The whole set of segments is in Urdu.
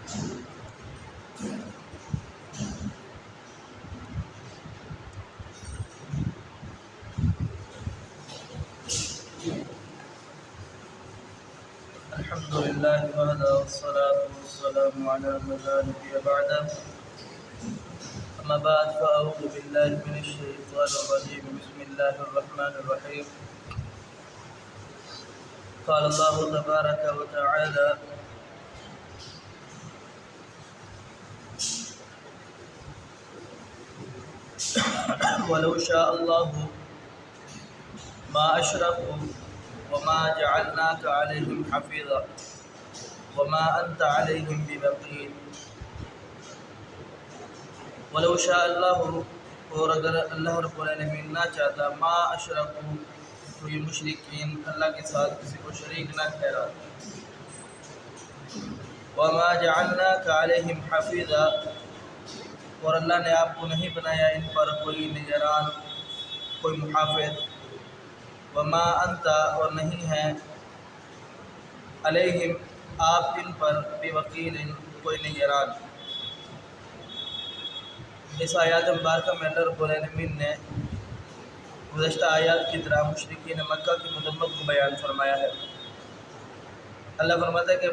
الحمد لله وحده والصلاة والسلام على من لا نبي بعده. أما بعد فأعوذ بالله من الشيطان الرجيم. بسم الله الرحمن الرحيم. قال الله تبارك وتعالى: ولو شاء الله ما أشركوا وما جعلناك عليهم حفيظا وما أنت عليهم بوكيل. ولو شاء اللہ، اور اگر اللہ رب العالمین نہ چاہتا، ما اشرکوا، تو یہ مشرکین اللہ کے ساتھ کسی کو شریک نہ ٹھہرا. وما جعلناک علیہم حفیظا، اور اللہ نے آپ کو نہیں بنایا ان پر کوئی نگران، کوئی محافظ. وما انت، اور نہیں ہے علیہم آپ ان پر بوکیل، کوئی نگران. اس آیات مبارکہ میں اللہ رب العالمین نے گزشتہ آیات کی طرح مشرکین مکہ کی مذمت کو بیان فرمایا ہے. اللہ فرماتا ہے کہ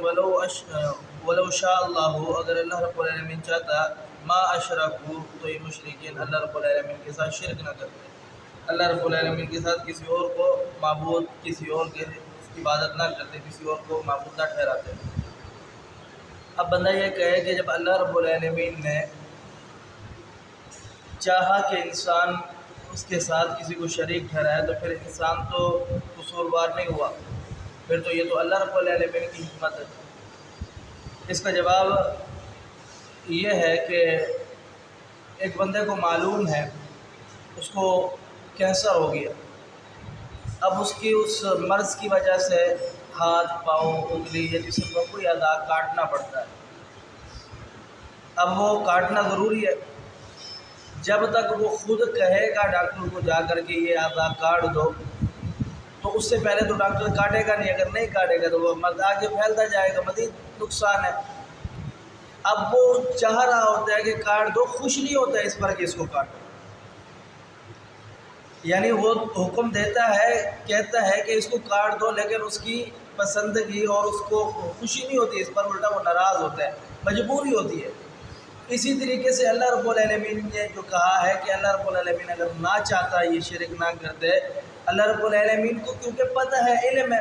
ولو شاء اللہ، اگر اللہ رب العالمین چاہتا، ما اشرکوا، تو یہ مشرکین اللہ رب العالمین کے ساتھ شرک نہ کرتے، اللہ رب العالمین کے ساتھ کسی اور کو معبود، کسی اور کے عبادت نہ کرتے، کسی اور کو معبود نہ ٹھہراتے. اب بندہ یہ کہے کہ جب اللہ رب العالمین نے چاہا کہ انسان اس کے ساتھ کسی کو شریک ٹھہرائے، تو پھر انسان تو قصوروار نہیں ہوا، پھر تو یہ تو اللہ رب العالمین کی حکمت ہے. اس کا جواب یہ ہے کہ ایک بندے کو معلوم ہے اس کو کینسر ہو گیا، اب اس کی اس مرض کی وجہ سے ہاتھ، پاؤں، انگلی یا جسم کا کوئی اعضاء کاٹنا پڑتا ہے. اب وہ کاٹنا ضروری ہے. جب تک وہ خود کہے گا ڈاکٹر کو جا کر کے یہ اعضاء کاٹ دو، تو اس سے پہلے تو ڈاکٹر کاٹے گا نہیں. اگر نہیں کاٹے گا تو وہ مرض آگے پھیلتا جائے گا، مزید نقصان ہے. اب وہ چاہ رہا ہوتا ہے کہ کاٹ دو، خوش نہیں ہوتا ہے اس پر کہ اس کو کاٹو. یعنی وہ حکم دیتا ہے، کہتا ہے کہ اس کو کاٹ دو، لیکن اس کی پسندگی اور اس کو خوشی نہیں ہوتی اس پر، الٹا وہ ناراض ہوتا ہے، مجبوری ہوتی ہے. اسی طریقے سے اللہ رب العالمین نے جو کہا ہے کہ اللہ رب العالمین اگر نہ چاہتا یہ شرک نہ کرتے، اللہ رب العالمین کو کیونکہ پتہ ہے، علم ہے،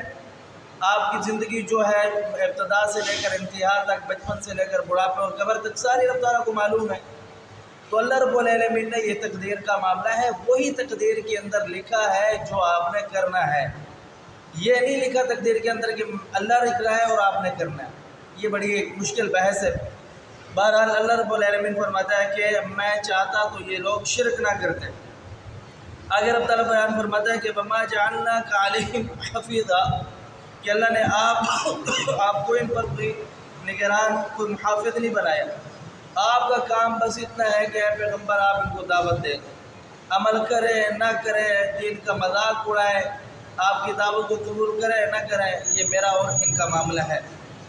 آپ کی زندگی جو ہے ابتدا سے لے کر انتہا تک، بچپن سے لے کر بڑھاپے اور قبر تک، ساری رب تعالیٰ کو معلوم ہے. تو اللہ رب العالمین نے یہ تقدیر کا معاملہ ہے، وہی تقدیر کے اندر لکھا ہے جو آپ نے کرنا ہے. یہ نہیں لکھا تقدیر کے اندر کہ اللہ لکھ رہا ہے اور آپ نے کرنا ہے. یہ بڑی ایک مشکل بحث ہے. بہرحال اللہ رب العالمین فرماتا ہے کہ میں چاہتا تو یہ لوگ شرک نہ کرتے. آگے رب تعالیٰ بیان فرماتا ہے کہ وما جعلناک علیہم حفیظا، کہ اللہ نے آپ کو ان پر کوئی نگران، کوئی محافظ نہیں بنایا. آپ کا کام بس اتنا ہے کہ اے پیغمبر آپ ان کو دعوت دیں، عمل کرے نہ کرے، دین کا مذاق اڑائے، آپ کی دعوت کو قبول کرے نہ کرے، یہ میرا اور ان کا معاملہ ہے.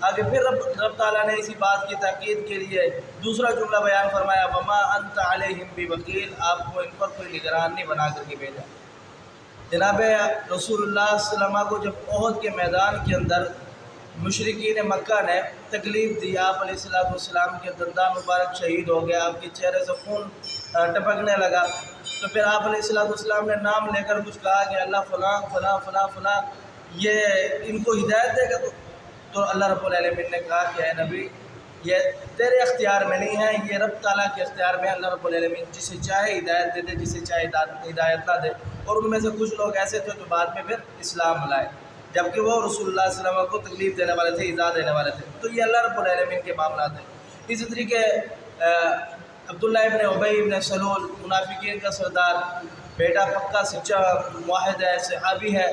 آگے پھر رب تعالیٰ نے اسی بات کی تاکید کے لیے دوسرا جملہ بیان فرمایا، وما انت علیہم بوکیل، آپ کو ان پر کوئی نگران نہیں بنا کر کے بھیجا. جناب رسول اللہ صلی اللہ علیہ وسلم کو جب احد کے میدان کے اندر مشرکین مکہ نے تکلیف دی، آپ علیہ السلام کے دندان مبارک شہید ہو گیا، آپ کے چہرے سے خون ٹپکنے لگا، تو پھر آپ علیہ السلام نے نام لے کر کچھ کہا کہ اللہ فلاں فلاں فلاں فلاں یہ ان کو ہدایت دے گا. تو اللہ رب العالمین نے کہا کہ اے نبی، یہ تیرے اختیار میں نہیں ہے، یہ رب تعالیٰ کے اختیار میں. اللہ رب العالمین جسے چاہے ہدایت دے دے، جسے چاہے ہدایت نہ دے. اور ان میں سے کچھ لوگ ایسے تھے جو بعد میں پھر اسلام لائے، جبکہ وہ رسول اللہ صلی اللہ علیہ وسلم کو تکلیف دینے والے تھے، ایذا دینے والے تھے. تو یہ اللہ رب العالمین کے معاملات ہیں. اسی طریقے عبداللہ ابن ابی ابن سلول، منافقین کا سردار، بیٹا پکا سچا موحد ہے، صحابی ہے،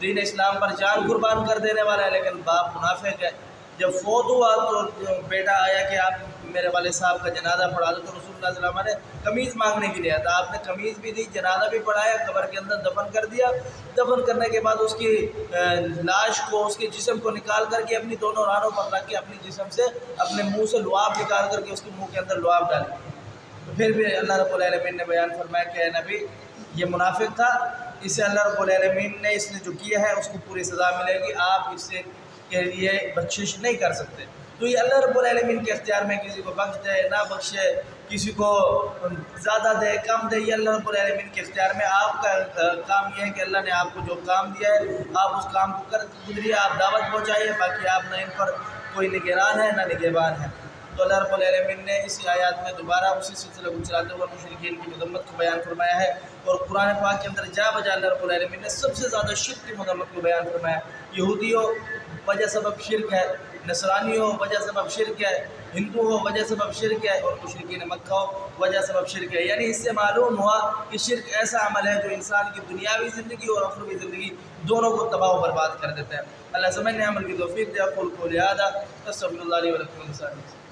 دین اسلام پر جان قربان کر دینے والا ہے، لیکن باپ منافق ہے. جب فوت ہوا تو بیٹا آیا کہ آپ میرے والد صاحب کا جنازہ پڑھا دو، تو رسول اللہ صلی اللہ علیہ وسلم نے قمیض مانگنے کے لیے آیا تھا، آپ نے قمیض بھی دی، جنازہ بھی پڑھایا، قبر کے اندر دفن کر دیا۔ دفن کرنے کے بعد اس کی لاش کو، اس کے جسم کو نکال کر کے اپنی دونوں رانوں پر رکھ کے اپنی جسم سے اپنے منہ سے لعاب نکال کر کے اس کے منہ کے اندر لعاب ڈالی۔ تو پھر بھی اللہ رب العالمین نے بیان فرمایا کہ اے نبی یہ منافق تھا، اسے اللہ رب العالمین نے اس نے جو کیا ہے اس کو پوری سزا ملے گی، آپ اس سے کے لیے بخشش نہیں کر سکتے۔ تو یہ اللہ رب العالمین کے اختیار میں کسی کو بخش دے نہ بخشے، کسی کو زیادہ دے کم دے، یہ اللہ رب العالمین کے اختیار میں۔ آپ کا کام یہ ہے کہ اللہ نے آپ کو جو کام دیا ہے آپ اس کام کو کر گزریے، آپ دعوت پہنچائیے، باقی آپ نہ ان پر کوئی نگران ہے نہ نگہبان ہے۔ تو اللہ رب العالمین نے اسی آیات میں دوبارہ اسی سلسلے کو چلاتے ہوئے مشرکین کی مذمت کو بیان فرمایا ہے، اور قرآن پاک کے اندر جا بجا اللہ رب العالمین نے سب سے زیادہ شرک کی مذمت کو بیان فرمایا۔ یہودیوں وجہ سبب شرک ہے، نصرانی ہو وجہ سبب شرک ہے، ہندو ہو وجہ سبب شرک ہے، اور مشرکین مکہ ہو وجہ سبب شرک ہے۔ یعنی اس سے معلوم ہوا کہ شرک ایسا عمل ہے جو انسان کی دنیاوی زندگی اور اخروی زندگی دونوں کو تباہ و برباد کر دیتا ہے۔ اللہ سمجھنے عمل کی توفیق دے۔ اقول قولی ھذا استغفر اللہ لی ولکم ولسائر المسلمین۔